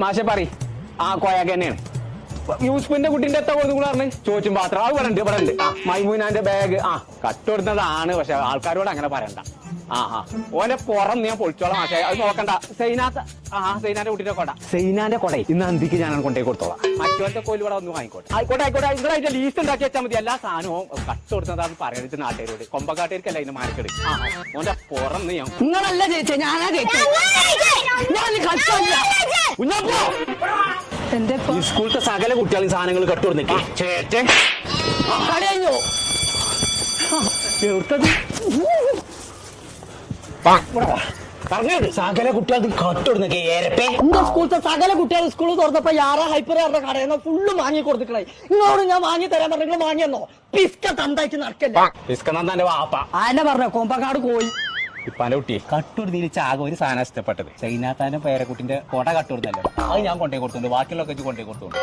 മാഷെ പറ ആ കോയാക്ക് തന്നെയാണ് യൂസ്ഫിന്റെ കുട്ടിന്റെ എത്ര കൊടുത്തു കൂടെ പറഞ്ഞു ചോദിച്ചും പാത്രം അത് ഇവിടെ ഉണ്ട് ആ മൈമൂനാന്റെ ബാഗ് ആ കട്ടുകൊടുത്തതാണ് പക്ഷെ ആൾക്കാരോട് അങ്ങനെ പറയണ്ട ഓനെ പുറം ഞാൻ പൊളിച്ചോളാം മാഷെ അത് നോക്കണ്ട സൈനാന്റെ കുട്ടിന്റെ കൊട സൈനാന്റെ കൊട ഇന്ന് അന്തിക്ക് ഞാൻ കൊണ്ടേ കൊടുത്തോളാം മറ്റോന്റെ കോല് ഇവിടെ ഒന്ന് വാങ്ങിക്കോട്ടെ ആയിക്കോട്ടെ ഇവിടെ അതിന്റെ ലീസ്റ്റ് ഉണ്ടാക്കി വെച്ചാൽ മതി എല്ലാ സാധനവും കട്ട് കൊടുത്തതാന്ന് പറയരുത് നാട്ടുകാരോട് കൊമ്പക്കാട്ടുകാർക്കല്ല ഇതിന്റെ മാർക്കെട് ഓന്റെ പുറം ഞാൻ നിങ്ങളല്ല ജയിച്ചേ ഞാനാ ജയിച്ചേ എന്റെ സ്കൂളത്തെ സകല കുട്ടികളും സാധനങ്ങൾ കട്ടുകൊടുന്നിട്ടേ കളിയോ സകല കുട്ടികൾക്ക് കട്ടുകൊടുന്നേ ഏരപ്പേ എന്റെ സ്കൂളത്തെ സകല കുട്ടികൾ സ്കൂൾ തുറന്നപ്പോ യാറാ ഹൈപ്പർ ആരുടെ കടയെന്നോ ഫുള്ള് വാങ്ങി കൊടുത്തിട്ടേ നിങ്ങളോട് ഞാൻ വാങ്ങി തരാൻ പറഞ്ഞു നിങ്ങൾ വാങ്ങിയെന്നോ പിസ്ക തണ്ടായിട്ട് നടക്കല്ലേ പിസ്കന്റെ വാപ്പ ആനെ പറഞ്ഞ കൊമ്പക്കാട് പോയി ഇപ്പാന്റെ കുട്ടി കട്ടുകൊടുത്തിരിച്ച ആകെ ഒരു സാധനം ഇഷ്ടപ്പെട്ടത് ചൈനാത്താന്റെ പേരക്കുട്ടിന്റെ കൊട കട്ടുകൊടുത്തല്ലോ അത് ഞാൻ കൊണ്ടേ കൊടുത്തുണ്ട് ബാക്കിയുള്ളൊക്കെ കൊണ്ടേ കൊടുത്തുണ്ട്